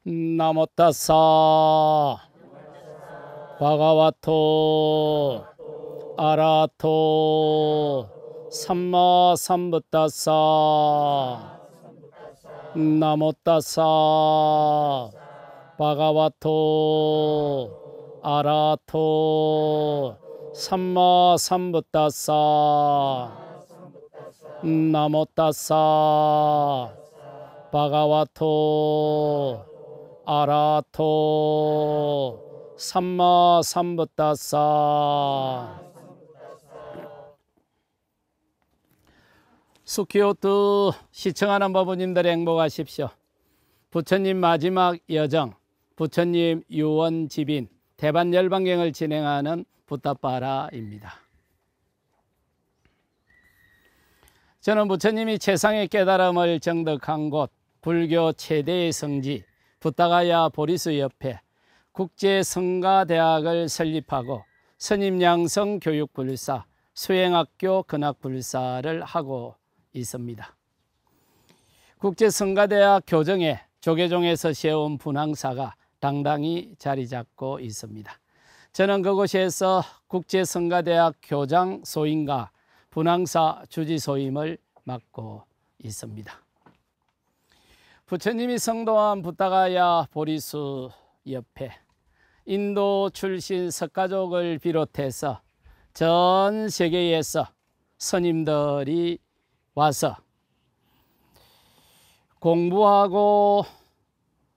나모타사 바가와토 아라토 삼마삼부타사 나모타사 바가와토 아라토 삼마삼부타사 나모타사 바가와토 아라토 삼마삼부타사. 수키호트 시청하는 법부님들 행복하십시오. 부처님 마지막 여정, 부처님 유언집인 대반열반경을 진행하는 부타파라입니다. 저는 부처님이 최상의 깨달음을 정득한 곳 불교 최대의 성지 부타가야 보리수 옆에 국제성가대학을 설립하고 스님양성교육불사, 수행학교 근학불사를 하고 있습니다. 국제성가대학 교정에 조계종에서 세운 분황사가 당당히 자리 잡고 있습니다. 저는 그곳에서 국제성가대학 교장 소임과 분황사 주지소임을 맡고 있습니다. 부처님이 성도한 부타가야 보리수 옆에 인도 출신 석가족을 비롯해서 전 세계에서 스님들이 와서 공부하고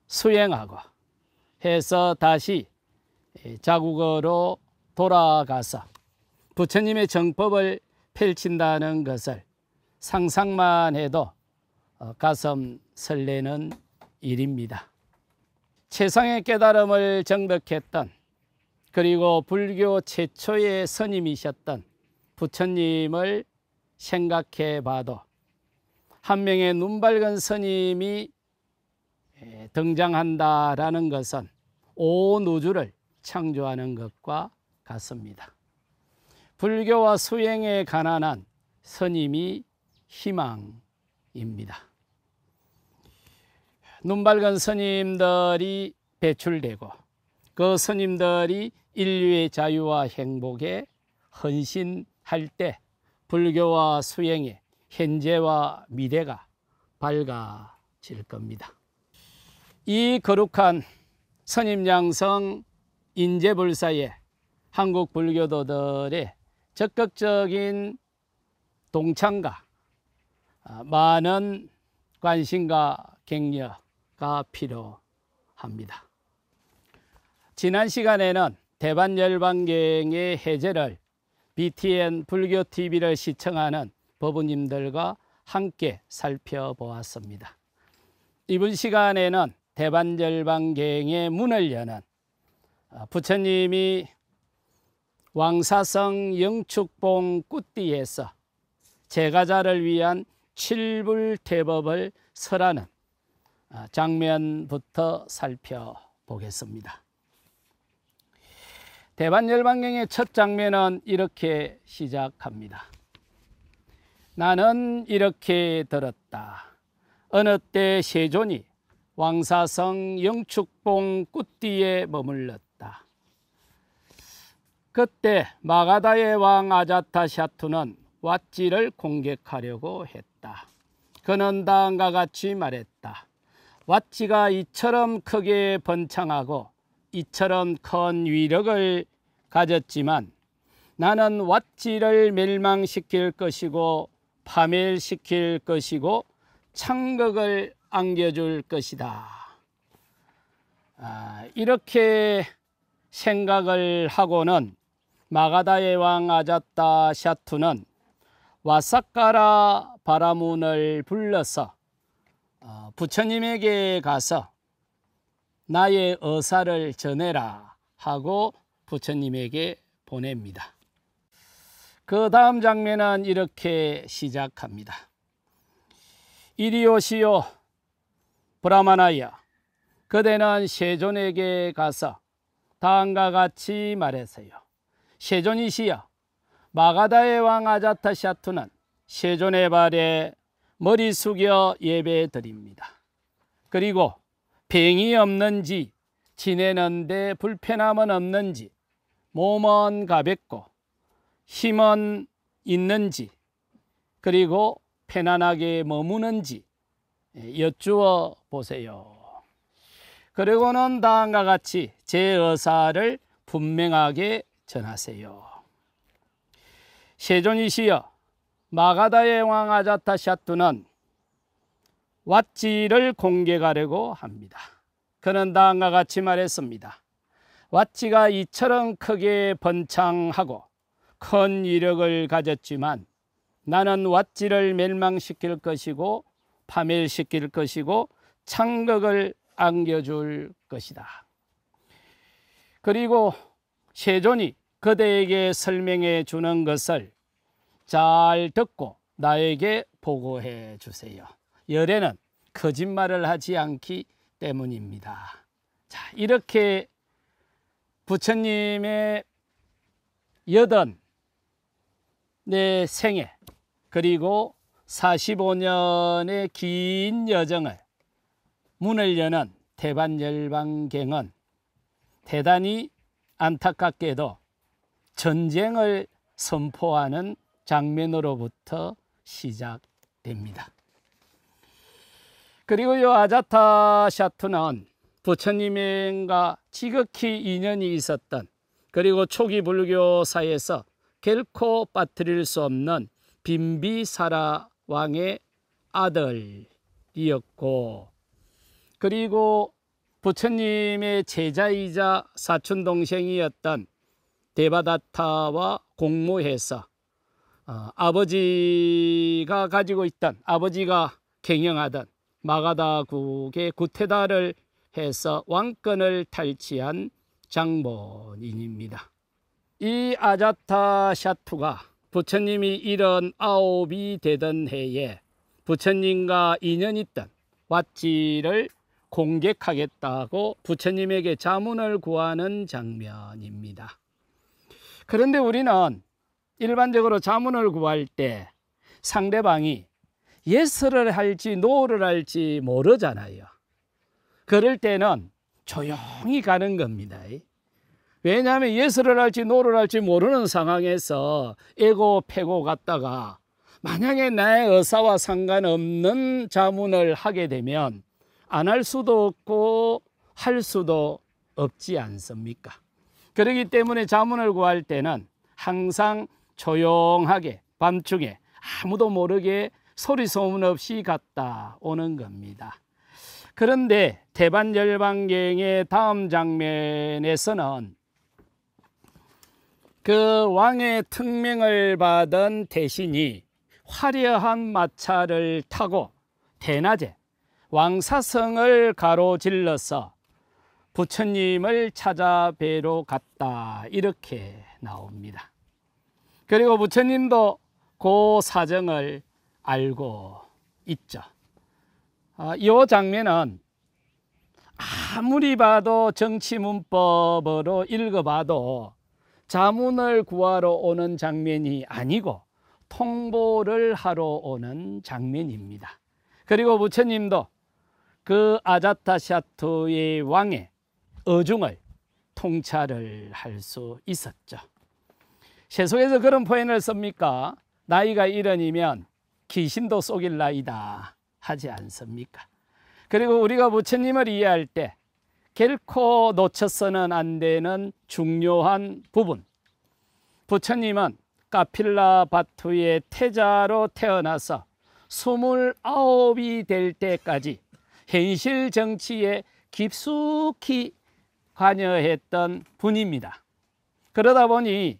수행하고 해서 다시 자국으로 돌아가서 부처님의 정법을 펼친다는 것을 상상만 해도 가슴 설레는 일입니다. 최상의 깨달음을 정득했던 그리고 불교 최초의 스님이셨던 부처님을 생각해 봐도 한 명의 눈밝은 스님이 등장한다라는 것은 온 우주를 창조하는 것과 같습니다. 불교와 수행에 관한 스님이 희망입니다. 눈밝은 스님들이 배출되고 그 스님들이 인류의 자유와 행복에 헌신할 때 불교와 수행의 현재와 미래가 밝아질 겁니다. 이 거룩한 스님양성 인재불사에 한국 불교도들의 적극적인 동참과 많은 관심과 격려가 필요합니다. 지난 시간에는 대반열반경의 해제를 BTN 불교TV를 시청하는 법부님들과 함께 살펴보았습니다. 이번 시간에는 대반열반경의 문을 여는 부처님이 왕사성 영축봉 꾸띠에서 제가자를 위한 칠불대법을 설하는 장면부터 살펴보겠습니다. 대반열반경의 첫 장면은 이렇게 시작합니다. 나는 이렇게 들었다. 어느 때 세존이 왕사성 영축봉 꾸띠에 머물렀다. 그때 마가다의 왕 아자타샤투는 왓지를 공격하려고 했다. 그는 다음과 같이 말했다. 왓지가 이처럼 크게 번창하고 이처럼 큰 위력을 가졌지만 나는 왓지를 멸망시킬 것이고 파멸시킬 것이고 창극을 안겨줄 것이다. 이렇게 생각을 하고는 마가다의 왕 아자타 샤투는 와사카라 바라문을 불러서 부처님에게 가서 나의 의사를 전해라 하고 부처님에게 보냅니다. 그 다음 장면은 이렇게 시작합니다. 이리 오시오 브라마나야. 그대는 세존에게 가서 다음과 같이 말했어요. 세존이시여, 마가다의 왕 아자타샤투는 세존의 발에 머리 숙여 예배 드립니다. 그리고 병이 없는지, 지내는데 불편함은 없는지, 몸은 가볍고 힘은 있는지, 그리고 편안하게 머무는지 여쭈어 보세요. 그리고는 다음과 같이 제 의사를 분명하게 전하세요. 세존이시여, 마가다의 왕 아자타샤투는 왓지를 공격하려고 합니다. 그는 다음과 같이 말했습니다. 왓지가 이처럼 크게 번창하고 큰 위력을 가졌지만 나는 왓지를 멸망시킬 것이고 파멸시킬 것이고 창극을 안겨줄 것이다. 그리고 세존이 그대에게 설명해 주는 것을 잘 듣고 나에게 보고해 주세요. 열애는 거짓말을 하지 않기 때문입니다. 자, 이렇게 부처님의 80내 생애 그리고 45년의 긴 여정을 문을 여는 대반열반경은 대단히 안타깝게도 전쟁을 선포하는 장면으로부터 시작됩니다. 그리고 이 아자타샤투는 부처님과 지극히 인연이 있었던, 그리고 초기 불교사에서 결코 빠뜨릴 수 없는 빈비사라 왕의 아들이었고, 그리고 부처님의 제자이자 사촌동생이었던 데바다타와 공모해서 아버지가 가지고 있던, 아버지가 경영하던 마가다국의 구테다를 해서 왕권을 탈취한 장본인입니다. 이 아자타샤투가 부처님이 79이 되던 해에 부처님과 인연 있던 왓지를 공격하겠다고 부처님에게 자문을 구하는 장면입니다. 그런데 우리는 일반적으로 자문을 구할 때 상대방이 예스를 할지 노를 할지 모르잖아요. 그럴 때는 조용히 가는 겁니다. 왜냐하면 예스를 할지 노를 할지 모르는 상황에서 애고 패고 갔다가 만약에 나의 의사와 상관없는 자문을 하게 되면 안 할 수도 없고 할 수도 없지 않습니까? 그렇기 때문에 자문을 구할 때는 항상 조용하게 밤중에 아무도 모르게 소리 소문 없이 갔다 오는 겁니다. 그런데 대반열반경의 다음 장면에서는 그 왕의 특명을 받은 대신이 화려한 마차를 타고 대낮에 왕사성을 가로질러서 부처님을 찾아뵈러 갔다, 이렇게 나옵니다. 그리고 부처님도 그 사정을 알고 있죠. 이 장면은 아무리 봐도 정치문법으로 읽어봐도 자문을 구하러 오는 장면이 아니고 통보를 하러 오는 장면입니다. 그리고 부처님도 그 아자타샤투의 왕의 어중을 통찰을 할 수 있었죠. 세속에서 그런 표현을 씁니까? 나이가 이른이면 귀신도 속일 나이다 하지 않습니까? 그리고 우리가 부처님을 이해할 때 결코 놓쳐서는 안 되는 중요한 부분, 부처님은 카필라바투의 태자로 태어나서 29이 될 때까지 현실 정치에 깊숙이 관여했던 분입니다. 그러다 보니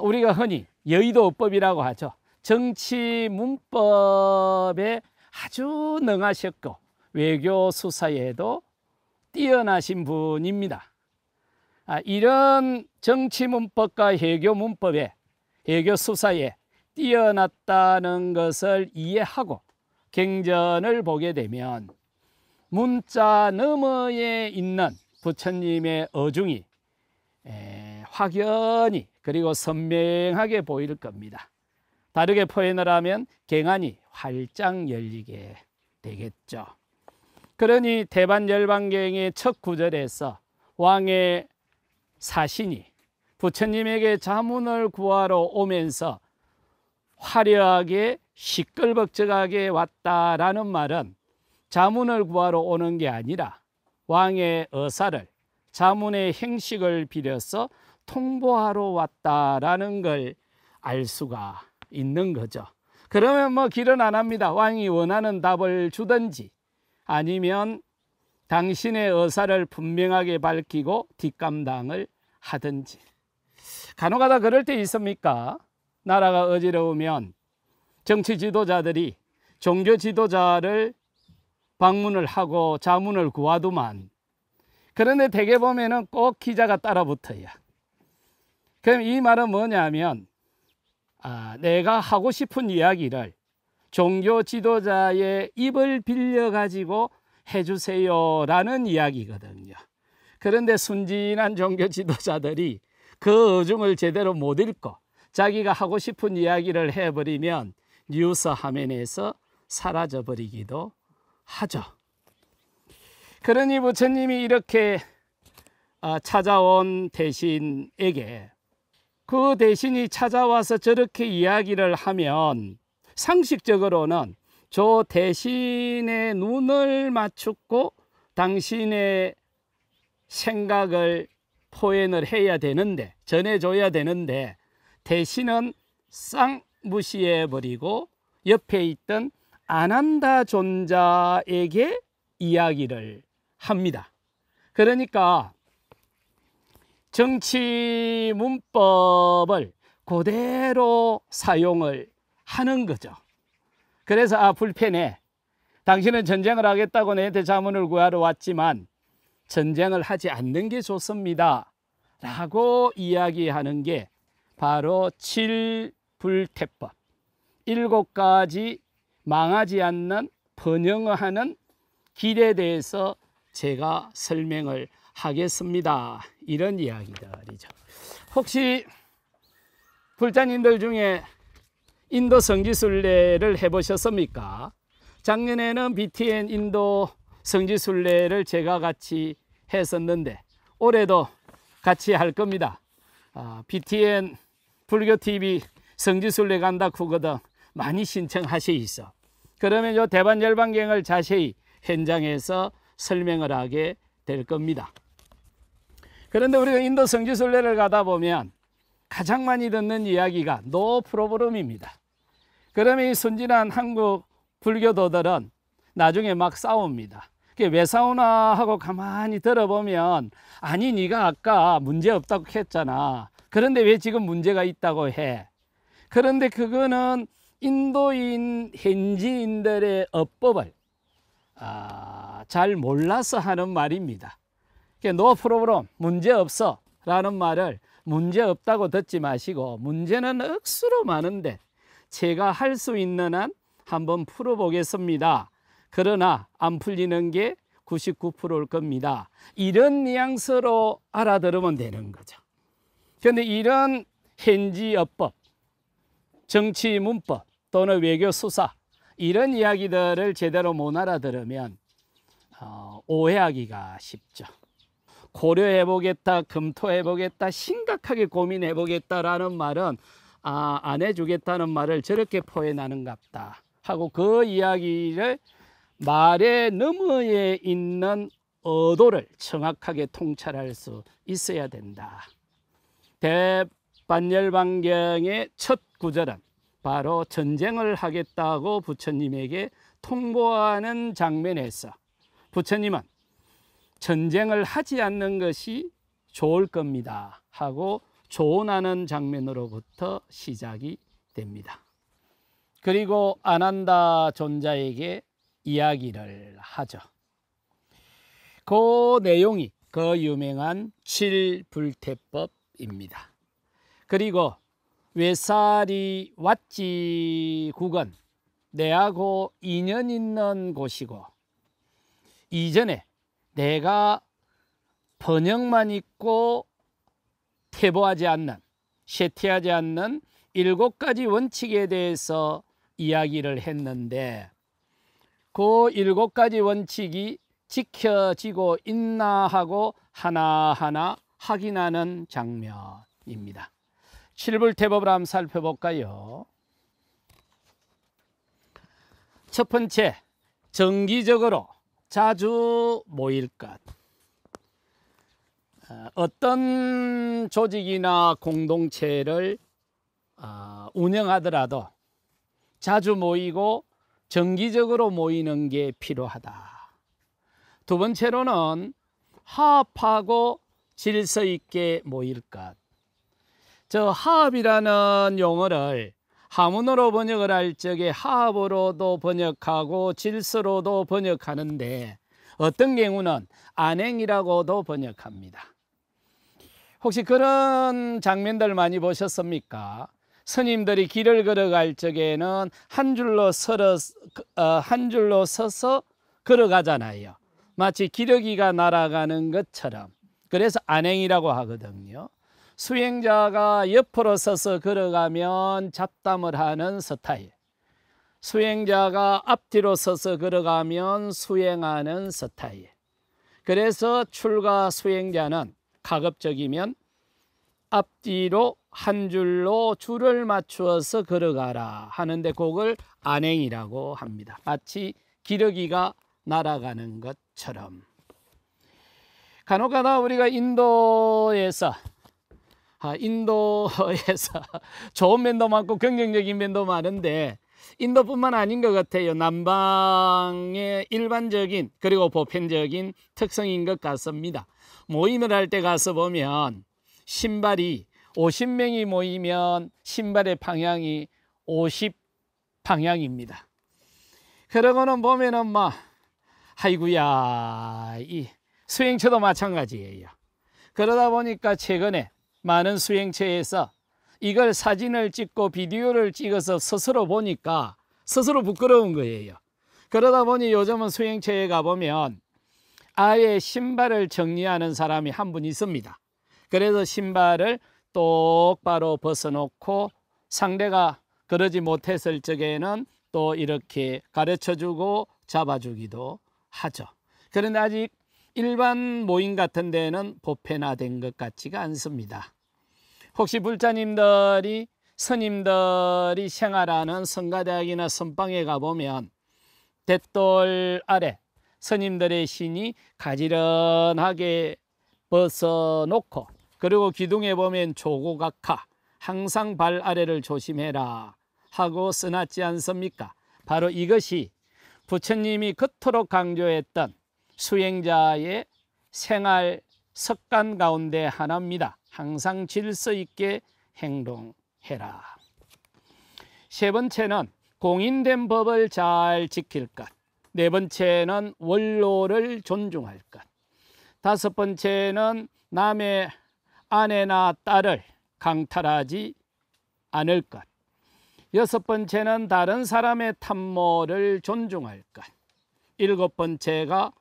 우리가 흔히 여의도법이라고 하죠. 정치 문법에 아주 능하셨고 외교 수사에도 뛰어나신 분입니다. 이런 정치 문법과 외교 문법에, 외교 수사에 뛰어났다는 것을 이해하고 경전을 보게 되면 문자 너머에 있는 부처님의 어중이 확연히 그리고 선명하게 보일 겁니다. 다르게 표현을 하면 경안이 활짝 열리게 되겠죠. 그러니 대반열반경의 첫 구절에서 왕의 사신이 부처님에게 자문을 구하러 오면서 화려하게 시끌벅적하게 왔다라는 말은 자문을 구하러 오는 게 아니라 왕의 의사를, 자문의 행식을 빌어서 통보하러 왔다라는 걸 알 수가 있는 거죠. 그러면 뭐 길은 안 합니다. 왕이 원하는 답을 주든지 아니면 당신의 의사를 분명하게 밝히고 뒷감당을 하든지. 간혹가다 그럴 때 있습니까? 나라가 어지러우면 정치 지도자들이 종교 지도자를 방문을 하고 자문을 구하더만, 그런데 대개 보면은 꼭 기자가 따라붙어요. 그럼 이 말은 뭐냐면 내가 하고 싶은 이야기를 종교 지도자의 입을 빌려 가지고 해주세요 라는 이야기거든요. 그런데 순진한 종교 지도자들이 그 어중을 제대로 못 읽고 자기가 하고 싶은 이야기를 해버리면 뉴스 화면에서 사라져 버리기도 하죠. 그러니 부처님이 이렇게 찾아온 대신에게, 그 대신이 찾아와서 저렇게 이야기를 하면 상식적으로는 저 대신의 눈을 맞추고 당신의 생각을 포현을 해야 되는데, 전해줘야 되는데, 대신은 쌍 무시해버리고 옆에 있던 아난다 존자에게 이야기를 합니다. 그러니까 정치 문법을 그대로 사용을 하는 거죠. 그래서 불편해. 당신은 전쟁을 하겠다고 내한테 자문을 구하러 왔지만 전쟁을 하지 않는 게 좋습니다 라고 이야기하는 게 바로 칠불태법, 7가지 망하지 않는 번영하는 길에 대해서 제가 설명을 하겠습니다. 이런 이야기들이죠. 혹시 불자님들 중에 인도 성지순례를 해보셨습니까? 작년에는 BTN 인도 성지순례를 제가 같이 했었는데 올해도 같이 할 겁니다. BTN 불교TV 성지순례 간다 그거든 많이 신청하시있어. 그러면 요 대반열반경을 자세히 현장에서 설명을 하게 될 겁니다. 그런데 우리가 인도 성지순례를 가다 보면 가장 많이 듣는 이야기가 노 프로브럼입니다. 그러면 이 순진한 한국 불교도들은 나중에 막 싸웁니다. 왜 싸우나 하고 가만히 들어보면, 아니 네가 아까 문제 없다고 했잖아. 그런데 왜 지금 문제가 있다고 해? 그런데 그거는 인도인 현지인들의 어법을 잘 몰라서 하는 말입니다. 노 프로브럼, 문제 없어 라는 말을 문제 없다고 듣지 마시고, 문제는 억수로 많은데 제가 할 수 있는 한 한번 풀어보겠습니다. 그러나 안 풀리는 게 99%일 겁니다. 이런 뉘앙스로 알아들으면 되는 거죠. 그런데 이런 현지 어법, 정치 문법 또는 외교 수사, 이런 이야기들을 제대로 못 알아들으면 오해하기가 쉽죠. 고려해보겠다, 검토해보겠다, 심각하게 고민해보겠다라는 말은 안 해주겠다는 말을 저렇게 포해나는갑다 하고 그 이야기를 말의 너머에 있는 의도를 정확하게 통찰할 수 있어야 된다. 대반열반경의 첫 구절은 바로 전쟁을 하겠다고 부처님에게 통보하는 장면에서 부처님은 전쟁을 하지 않는 것이 좋을 겁니다 하고 조언하는 장면으로부터 시작이 됩니다. 그리고 아난다 존자에게 이야기를 하죠. 그 내용이 그 유명한 칠불태법입니다. 그리고 외사리 왓지국은 내하고 인연 있는 곳이고, 이전에 내가 번영만 있고 퇴보하지 않는, 쇠퇴하지 않는 7가지 원칙에 대해서 이야기를 했는데, 그 7가지 원칙이 지켜지고 있나 하고 하나하나 확인하는 장면입니다. 칠불태법을 한번 살펴볼까요? 첫 번째, 정기적으로 자주 모일 것. 어떤 조직이나 공동체를 운영하더라도 자주 모이고 정기적으로 모이는 게 필요하다. 두 번째로는 화합하고 질서 있게 모일 것. 저 화합이라는 용어를 한문어로 번역을 할 적에 화합으로도 번역하고 질서로도 번역하는데 어떤 경우는 안행이라고도 번역합니다. 혹시 그런 장면들 많이 보셨습니까? 스님들이 길을 걸어갈 적에는 한 줄로 서서 걸어가잖아요. 마치 기러기가 날아가는 것처럼. 그래서 안행이라고 하거든요. 수행자가 옆으로 서서 걸어가면 잡담을 하는 스타일. 수행자가 앞뒤로 서서 걸어가면 수행하는 스타일. 그래서 출가 수행자는 가급적이면 앞뒤로 한 줄로 줄을 맞추어서 걸어가라 하는데 그걸 안행이라고 합니다. 마치 기러기가 날아가는 것처럼. 간혹가다 우리가 인도에서 좋은 면도 많고 긍정적인 면도 많은데 인도뿐만 아닌 것 같아요. 남방의 일반적인 그리고 보편적인 특성인 것 같습니다. 모임을 할 때 가서 보면 신발이 50명이 모이면 신발의 방향이 50방향입니다. 그러고는 보면은 아이고야, 이 수행처도 마찬가지예요. 그러다 보니까 최근에 많은 수행처에서 이걸 사진을 찍고 비디오를 찍어서 스스로 보니까 스스로 부끄러운 거예요. 그러다 보니 요즘은 수행처에 가보면 아예 신발을 정리하는 사람이 한 분 있습니다. 그래서 신발을 똑바로 벗어놓고 상대가 그러지 못했을 적에는 또 이렇게 가르쳐주고 잡아주기도 하죠. 그런데 아직 일반 모임 같은 데는 보편화된 것 같지가 않습니다. 혹시 불자님들이 스님들이 생활하는 성가대학이나 선방에 가보면 댓돌 아래 스님들의 신이 가지런하게 벗어놓고 그리고 기둥에 보면 조고각하 항상 발 아래를 조심해라 하고 써놨지 않습니까? 바로 이것이 부처님이 그토록 강조했던 수행자의 생활 습관 가운데 하나입니다. 항상 질서 있게 행동해라. 세 번째는 공인된 법을 잘 지킬 것. 네 번째는 원로를 존중할 것. 다섯 번째는 남의 아내나 딸을 강탈하지 않을 것. 여섯 번째는 다른 사람의 탐모를 존중할 것. 일곱 번째가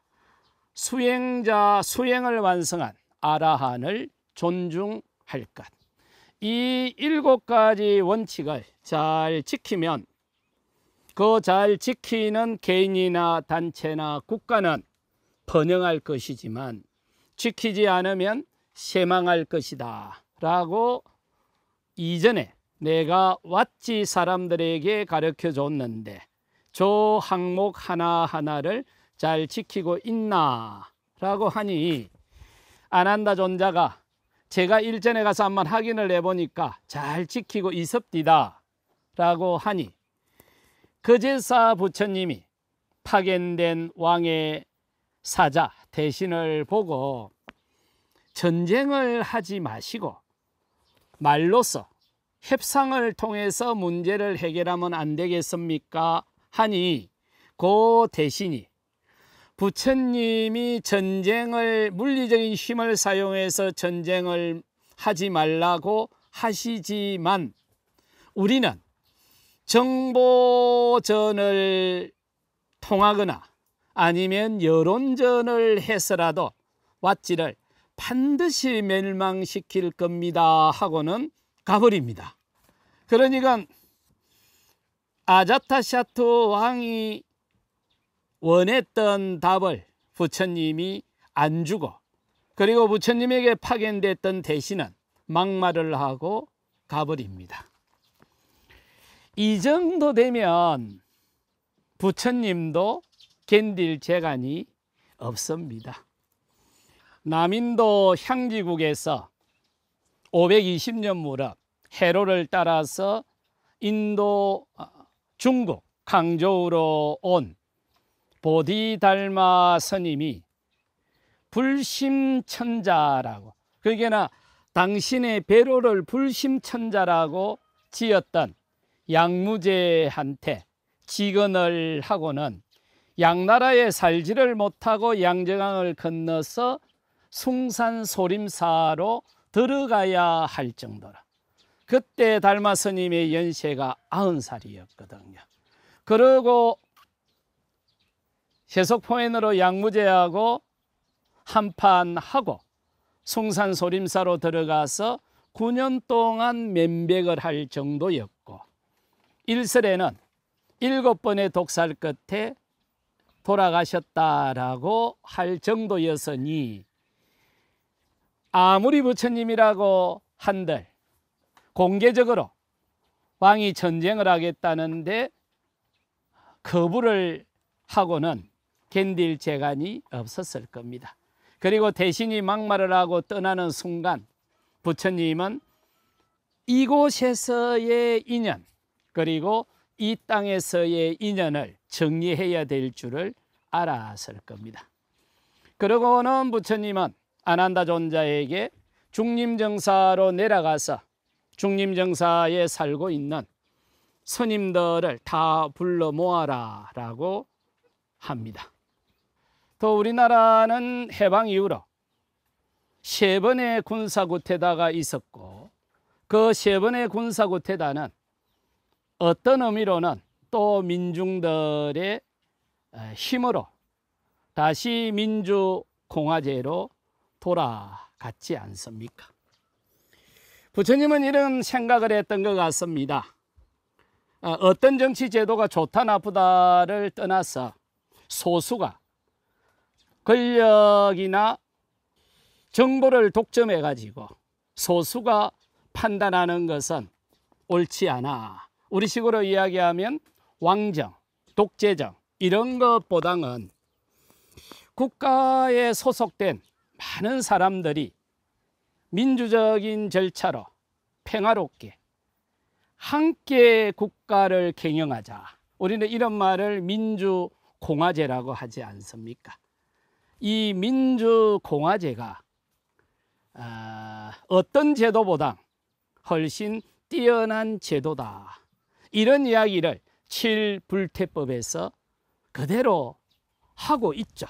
수행을 완성한 아라한을 존중할 것. 이 7가지 원칙을 잘 지키면 그 잘 지키는 개인이나 단체나 국가는 번영할 것이지만 지키지 않으면 쇠망할 것이다 라고 이전에 내가 왓지 사람들에게 가르쳐 줬는데 저 항목 하나하나를 잘 지키고 있나 라고 하니 아난다 존자가 제가 일전에 가서 한번 확인을 해보니까 잘 지키고 있습니다 라고 하니 거제사 부처님이 파견된 왕의 사자 대신을 보고 전쟁을 하지 마시고 말로써 협상을 통해서 문제를 해결하면 안 되겠습니까? 하니 그 대신이 부처님이 물리적인 힘을 사용해서 전쟁을 하지 말라고 하시지만 우리는 정보전을 통하거나 아니면 여론전을 해서라도 왓지를 반드시 멸망시킬 겁니다 하고는 가버립니다. 그러니까 아자타샤트 왕이 원했던 답을 부처님이 안 주고, 그리고 부처님에게 파견됐던 대신은 막말을 하고 가버립니다. 이 정도 되면 부처님도 견딜 재간이 없습니다. 남인도 향지국에서 520년 무렵 해로를 따라서 인도 중국 강조우로 온 보디달마 스님이 불심천자라고, 그러니까 당신의 배로를 불심천자라고 지었던 양무제한테 직언을 하고는 양나라에 살지를 못하고 양정강을 건너서 숭산소림사로 들어가야 할 정도라. 그때 달마 스님의 연세가 90살이었거든요. 그러고 세속포인으로 양무제하고 한판하고 숭산소림사로 들어가서 9년 동안 면백을 할 정도였고, 일설에는 7번의 독살 끝에 돌아가셨다라고 할 정도였으니, 아무리 부처님이라고 한들 공개적으로 왕이 전쟁을 하겠다는데 거부를 하고는 견딜 재간이 없었을 겁니다. 그리고 대신이 막말을 하고 떠나는 순간 부처님은 이곳에서의 인연, 그리고 이 땅에서의 인연을 정리해야 될 줄을 알았을 겁니다. 그러고는 부처님은 아난다 존자에게 중림정사로 내려가서 중림정사에 살고 있는 스님들을 다 불러 모아라 라고 합니다. 또 우리나라는 해방 이후로 3번의 군사구태다가 있었고, 그 3번의 군사구태다는 어떤 의미로는 또 민중들의 힘으로 다시 민주공화제로 돌아갔지 않습니까? 부처님은 이런 생각을 했던 것 같습니다. 어떤 정치 제도가 좋다 나쁘다를 떠나서 소수가 권력이나 정보를 독점해 가지고 소수가 판단하는 것은 옳지 않아. 우리식으로 이야기하면 왕정, 독재정 이런 것보다는 국가에 소속된 많은 사람들이 민주적인 절차로 평화롭게 함께 국가를 경영하자. 우리는 이런 말을 민주공화제라고 하지 않습니까? 이 민주공화제가 어떤 제도보다 훨씬 뛰어난 제도다. 이런 이야기를 7불태법에서 그대로 하고 있죠.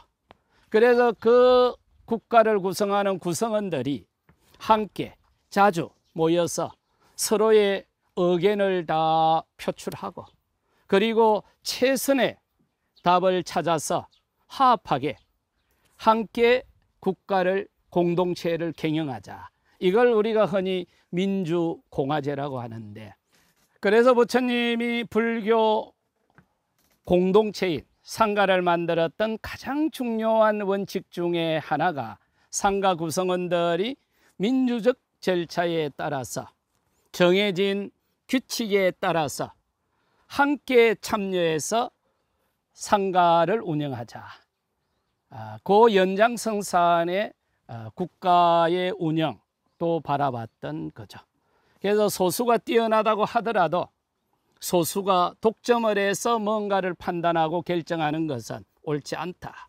그래서 그 국가를 구성하는 구성원들이 함께 자주 모여서 서로의 의견을 다 표출하고, 그리고 최선의 답을 찾아서 화합하게 함께 국가를 공동체를 경영하자. 이걸 우리가 흔히 민주공화제라고 하는데, 그래서 부처님이 불교 공동체인 상가를 만들었던 가장 중요한 원칙 중에 하나가 상가 구성원들이 민주적 절차에 따라서 정해진 규칙에 따라서 함께 참여해서 상가를 운영하자. 그 연장선상의 국가의 운영도 바라봤던 거죠. 그래서 소수가 뛰어나다고 하더라도 소수가 독점을 해서 뭔가를 판단하고 결정하는 것은 옳지 않다.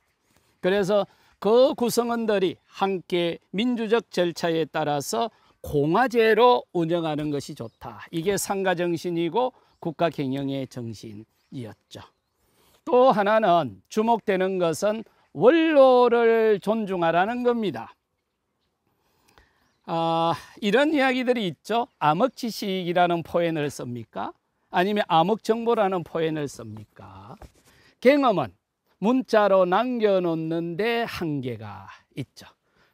그래서 그 구성원들이 함께 민주적 절차에 따라서 공화제로 운영하는 것이 좋다. 이게 상가 정신이고 국가 경영의 정신이었죠. 또 하나는 주목되는 것은 원로를 존중하라는 겁니다. 이런 이야기들이 있죠. 암흑지식이라는 표현을 씁니까? 아니면 암흑정보라는 표현을 씁니까? 경험은 문자로 남겨놓는데 한계가 있죠.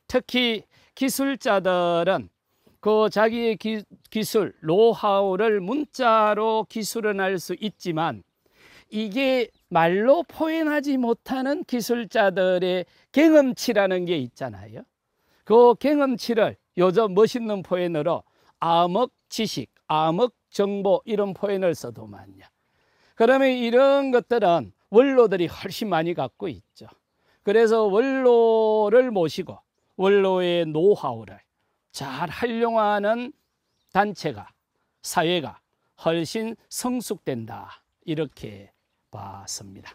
특히 기술자들은 그 자기의 기술, 노하우를 문자로 기술은 할 수 있지만 이게 말로 표현하지 못하는 기술자들의 경험치라는 게 있잖아요. 그 경험치를 요즘 멋있는 표현으로 암흑 지식, 암흑 정보 이런 표현을 써도만요. 그러면 이런 것들은 원로들이 훨씬 많이 갖고 있죠. 그래서 원로를 모시고 원로의 노하우를 잘 활용하는 단체가, 사회가 훨씬 성숙된다, 이렇게 봤습니다.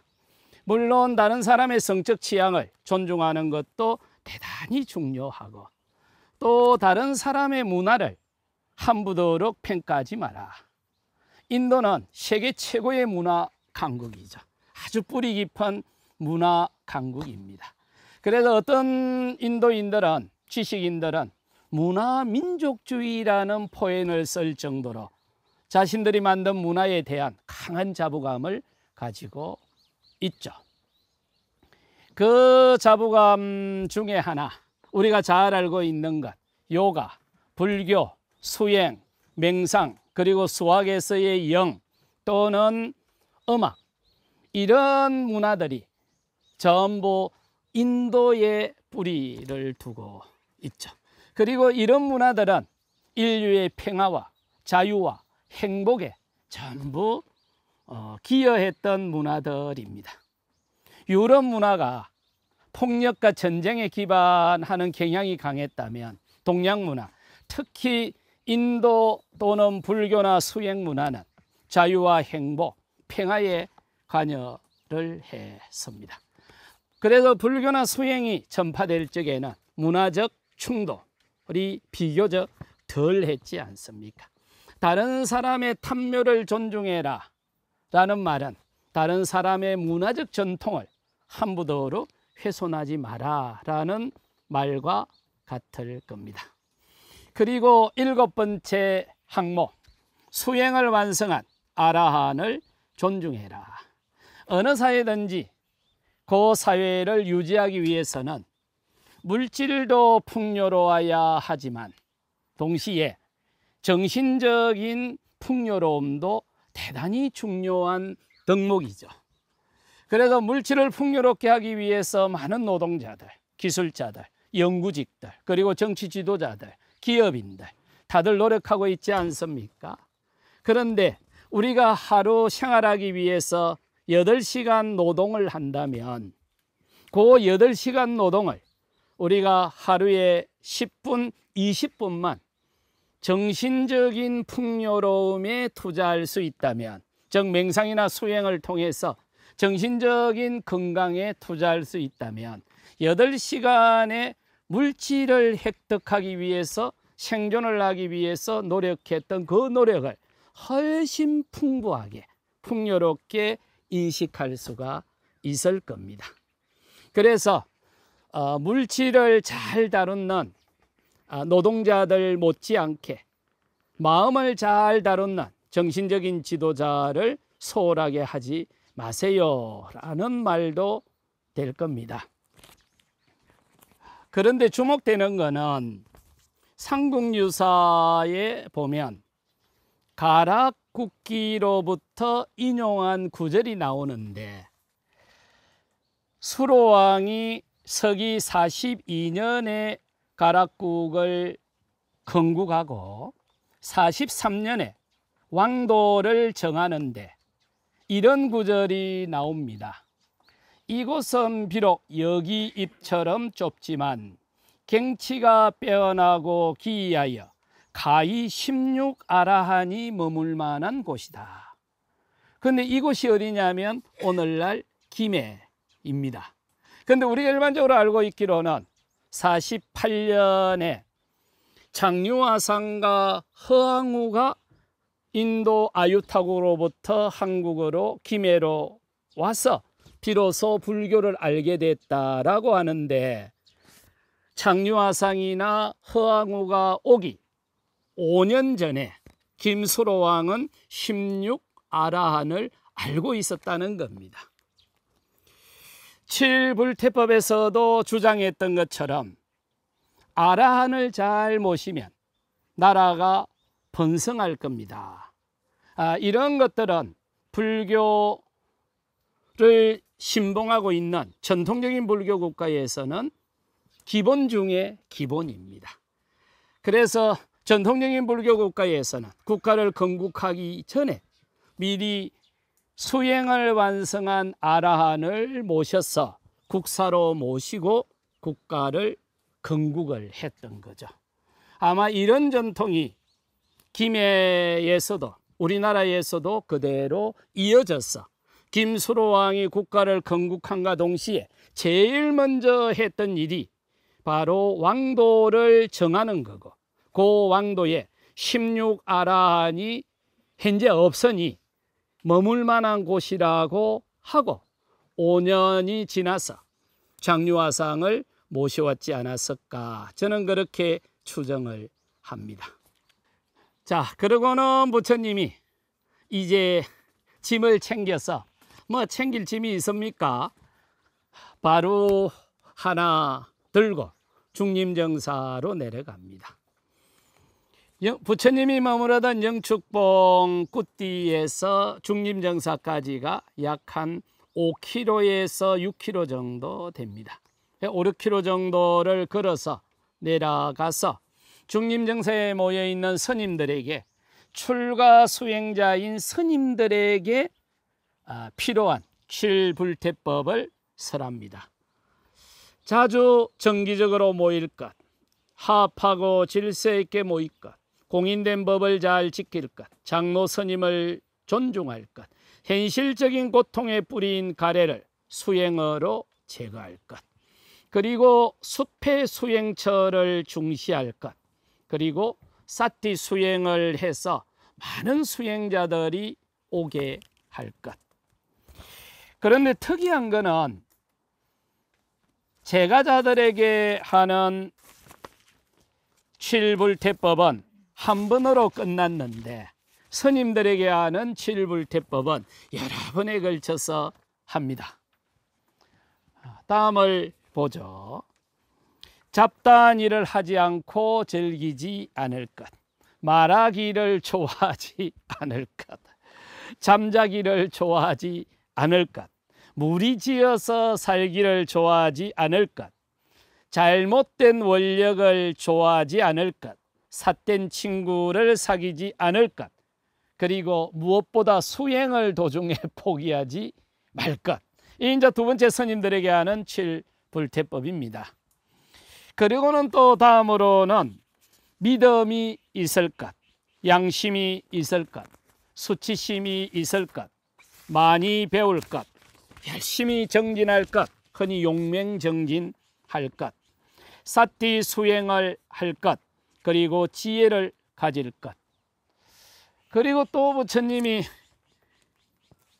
물론 다른 사람의 성적 취향을 존중하는 것도 대단히 중요하고, 또 다른 사람의 문화를 함부도록 평가하지 마라. 인도는 세계 최고의 문화 강국이죠. 아주 뿌리 깊은 문화 강국입니다. 그래서 어떤 인도인들은, 지식인들은 문화 민족주의라는 표현을 쓸 정도로 자신들이 만든 문화에 대한 강한 자부감을 가지고 있죠. 그 자부감 중에 하나, 우리가 잘 알고 있는 것, 요가, 불교, 수행, 명상, 그리고 수학에서의 영 또는 음악, 이런 문화들이 전부 인도에 뿌리를 두고 있죠. 그리고 이런 문화들은 인류의 평화와 자유와 행복에 전부 기여했던 문화들입니다. 유럽 문화가 폭력과 전쟁에 기반하는 경향이 강했다면 동양 문화, 특히 인도 또는 불교나 수행 문화는 자유와 행복, 평화에 관여를 했습니다. 그래서 불교나 수행이 전파될 적에는 문화적 충돌이 비교적 덜 했지 않습니까? 다른 사람의 탐묘를 존중해라 라는 말은 다른 사람의 문화적 전통을 함부도로 훼손하지 마라 라는 말과 같을 겁니다. 그리고 7번째 항목, 수행을 완성한 아라한을 존중해라. 어느 사회든지 그 사회를 유지하기 위해서는 물질도 풍요로워야 하지만 동시에 정신적인 풍요로움도 대단히 중요한 덕목이죠. 그래서 물질을 풍요롭게 하기 위해서 많은 노동자들, 기술자들, 연구직들, 그리고 정치 지도자들, 기업인들 다들 노력하고 있지 않습니까? 그런데 우리가 하루 생활하기 위해서 8시간 노동을 한다면 그 8시간 노동을 우리가 하루에 10분, 20분만 정신적인 풍요로움에 투자할 수 있다면, 즉 명상이나 수행을 통해서 정신적인 건강에 투자할 수 있다면 8시간의 물질을 획득하기 위해서, 생존을 하기 위해서 노력했던 그 노력을 훨씬 풍부하게, 풍요롭게 인식할 수가 있을 겁니다. 그래서 물질을 잘 다루는 노동자들 못지않게 마음을 잘 다루는 정신적인 지도자를 소홀하게 하지 마세요 라는 말도 될 겁니다. 그런데 주목되는 것은 삼국유사에 보면 가락국기로부터 인용한 구절이 나오는데, 수로왕이 서기 42년에 가락국을 건국하고 43년에 왕도를 정하는데 이런 구절이 나옵니다. 이곳은 비록 여기입처럼 좁지만 경치가 빼어나고 기이하여 가히 16아라한이 머물 만한 곳이다. 그런데 이곳이 어디냐면 오늘날 김해입니다. 그런데 우리가 일반적으로 알고 있기로는 48년에 장유화상과 허황우가 인도 아유타국으로부터 한국으로 김해로 와서 비로소 불교를 알게 됐다라고 하는데, 장유화상이나 허황우가 오기 5년 전에 김수로왕은 16아라한을 알고 있었다는 겁니다. 칠불태법에서도 주장했던 것처럼 아라한을 잘 모시면 나라가 번성할 겁니다. 이런 것들은 불교 신봉하고 있는 전통적인 불교 국가에서는 기본 중에 기본입니다. 그래서 전통적인 불교 국가에서는 국가를 건국하기 전에 미리 수행을 완성한 아라한을 모셔서 국사로 모시고 국가를 건국을 했던 거죠. 아마 이런 전통이 김해에서도 우리나라에서도 그대로 이어져서 김수로왕이 국가를 건국한과 동시에 제일 먼저 했던 일이 바로 왕도를 정하는 거고, 그 왕도에 16아라한이 현재 없으니 머물 만한 곳이라고 하고 5년이 지나서 장유화상을 모셔왔지 않았을까, 저는 그렇게 추정을 합니다. 자, 그러고는 부처님이 이제 짐을 챙겨서, 뭐 챙길 짐이 있습니까? 바로 하나 들고 중림정사로 내려갑니다. 부처님이 머무르던 영축봉 꾸띠에서 중림정사까지가 약 한 5km에서 6km 정도 됩니다. 5, 6km 정도를 걸어서 내려가서 중림정사에 모여있는 스님들에게, 출가 수행자인 스님들에게 필요한 칠불태법을 설합니다. 자주 정기적으로 모일 것, 합하고 질서 있게 모일 것, 공인된 법을 잘 지킬 것, 장로 스님을 존중할 것, 현실적인 고통의 뿌리인 가래를 수행어로 제거할 것, 그리고 숲의 수행처를 중시할 것, 그리고 사티 수행을 해서 많은 수행자들이 오게 할 것. 그런데 특이한 거는 제가자들에게 하는 칠불태법은 한 번으로 끝났는데 스님들에게 하는 칠불태법은 여러 번에 걸쳐서 합니다. 다음을 보죠. 잡다한 일을 하지 않고 즐기지 않을 것, 말하기를 좋아하지 않을 것, 잠자기를 좋아하지 않을 것, 무리지어서 살기를 좋아하지 않을 것, 잘못된 원력을 좋아하지 않을 것, 삿된 친구를 사귀지 않을 것, 그리고 무엇보다 수행을 도중에 포기하지 말 것. 이 이제 두 번째 스님들에게 하는 칠불태법입니다. 그리고는 또 다음으로는 믿음이 있을 것, 양심이 있을 것, 수치심이 있을 것, 많이 배울 것, 열심히 정진할 것, 흔히 용맹정진할 것, 사티 수행을 할 것, 그리고 지혜를 가질 것. 그리고 또 부처님이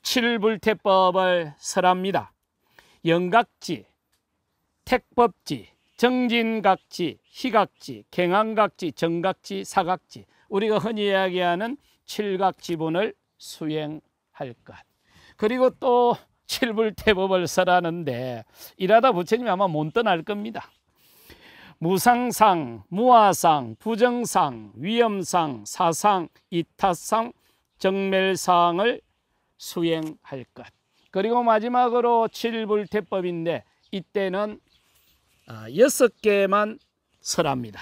칠불태법을 설합니다. 영각지, 택법지, 정진각지, 희각지, 갱한각지, 정각지, 사각지, 우리가 흔히 이야기하는 칠각지분을 수행할 것. 그리고 또 칠불태법을 설하는데 이러다 부처님이 아마 못 떠날 겁니다. 무상상, 무아상, 부정상, 위험상, 사상, 이타상, 정멸상을 수행할 것. 그리고 마지막으로 칠불태법인데 이때는 6개만 설합니다.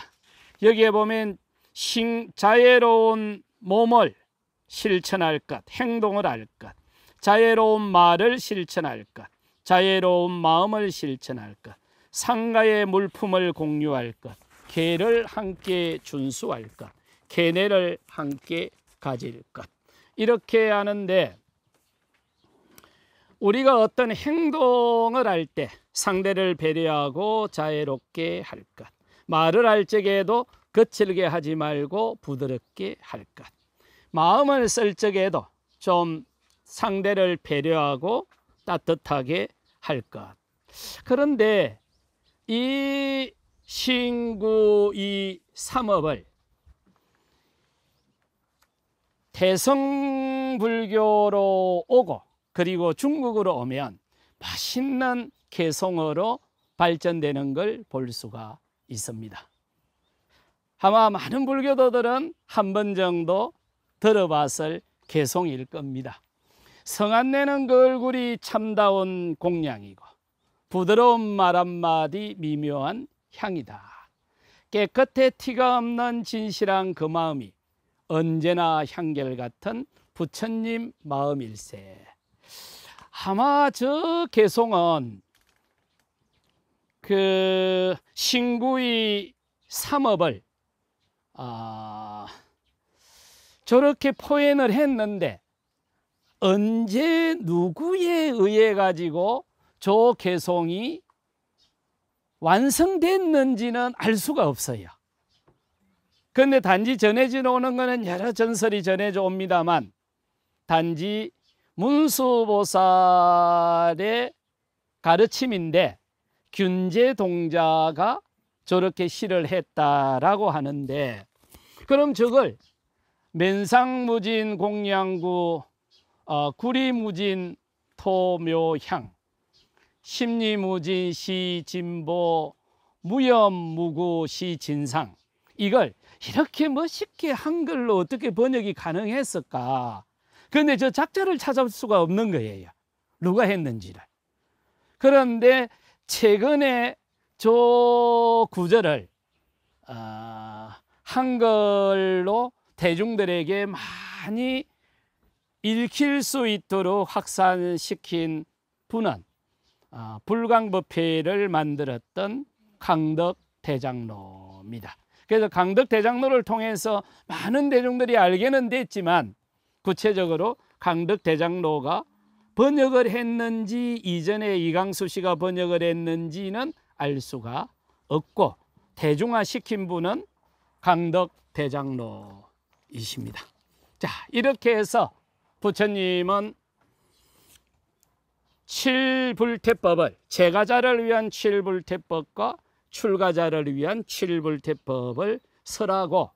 여기에 보면 자애로운 몸을 실천할 것, 행동을 할 것, 자애로운 말을 실천할 것, 자애로운 마음을 실천할 것, 상가의 물품을 공유할 것, 계를 함께 준수할 것, 계내를 함께 가질 것. 이렇게 하는데 우리가 어떤 행동을 할 때 상대를 배려하고 자애롭게 할 것, 말을 할 적에도 거칠게 하지 말고 부드럽게 할 것, 마음을 쓸 적에도 좀 상대를 배려하고 따뜻하게 할 것. 그런데 이 신구 이 삼업을 대성불교로 오고 그리고 중국으로 오면 맛있는 개성어로 발전되는 걸 볼 수가 있습니다. 아마 많은 불교도들은 한 번 정도 들어봤을 개성일 겁니다. 성안 내는 그 얼굴이 참다운 공양이고 부드러운 말 한마디 미묘한 향이다. 깨끗해 티가 없는 진실한 그 마음이 언제나 향결같은 부처님 마음일세. 아마 저 개송은 그 신구의 삼업을 저렇게 표현을 했는데 언제 누구에 의해 가지고 저 개송이 완성됐는지는 알 수가 없어요. 그런데 단지 전해져 오는 것은 여러 전설이 전해져 옵니다만 단지 문수보살의 가르침인데 균제동자가 저렇게 시를 했다라고 하는데, 그럼 저걸 맨상무진 공양구 구리무진 토묘향 심리무진 시진보 무염무구 시진상, 이걸 이렇게 멋있게 한글로 어떻게 번역이 가능했을까? 그런데 저 작자를 찾아볼 수가 없는 거예요. 누가 했는지를. 그런데 최근에 저 구절을 한글로 대중들에게 많이 읽힐 수 있도록 확산시킨 분은 불광법회를 만들었던 강덕대장로입니다. 그래서 강덕대장로를 통해서 많은 대중들이 알게는 됐지만 구체적으로 강덕대장로가 번역을 했는지 이전에 이강수 씨가 번역을 했는지는 알 수가 없고 대중화시킨 분은 강덕대장로이십니다. 자, 이렇게 해서 부처님은 칠불태법을, 제가자를 위한 칠불태법과 출가자를 위한 칠불태법을 설하고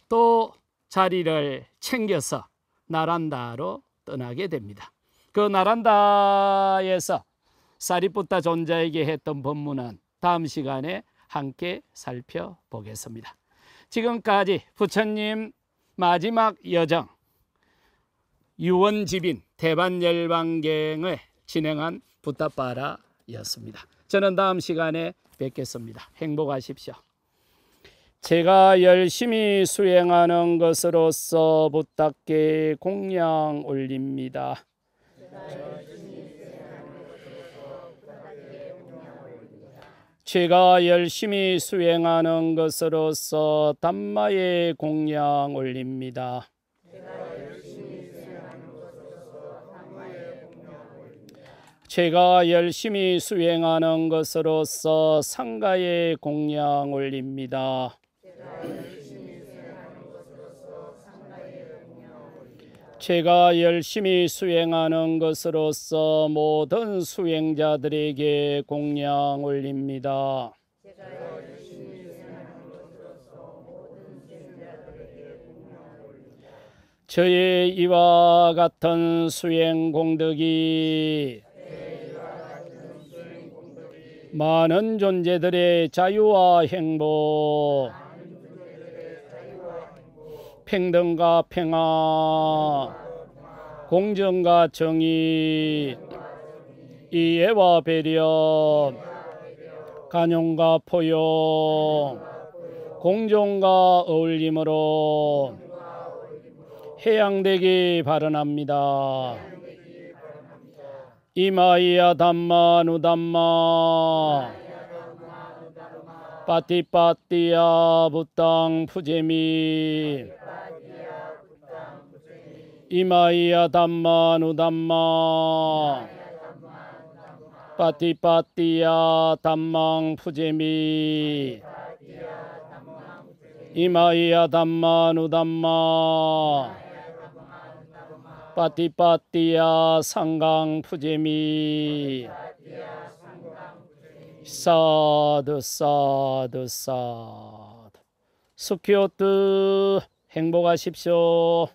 또 자리를 챙겨서 나란다로 떠나게 됩니다. 그 나란다에서 사리푸타 존자에게 했던 법문은 다음 시간에 함께 살펴보겠습니다. 지금까지 부처님 마지막 여정 유원집인 대반열반경을 진행한 부타파라였습니다. 저는 다음 시간에 뵙겠습니다. 행복하십시오. 제가 열심히 수행하는 것으로서 부탁께 공양 올립니다. 제가 열심히 수행하는 것으로서 담마의 공양 올립니다. 제가 열심히 수행하는 것으로서 상가의 공양 올립니다. 제가 열심히 수행하는 것으로서 모든 수행자들에게 공양 올립니다. 저의 이와 같은 수행 공덕이 많은 존재들의 자유와 행복, 평등과 평화, 공정과 정의, 이해와 배려, 간용과 포용, 공존과 어울림으로 해양되기 바라납니다. 이마이야 담마 누담마 빠띠빠띠야 부땅 푸제미 이마이야 담마 누담마 빠띠빠띠야 담망 푸제미 이마이야 담마 누담마 빠띠빠띠야 상강 푸제미 사드 사드 사드. 수키오트 행복하십시오.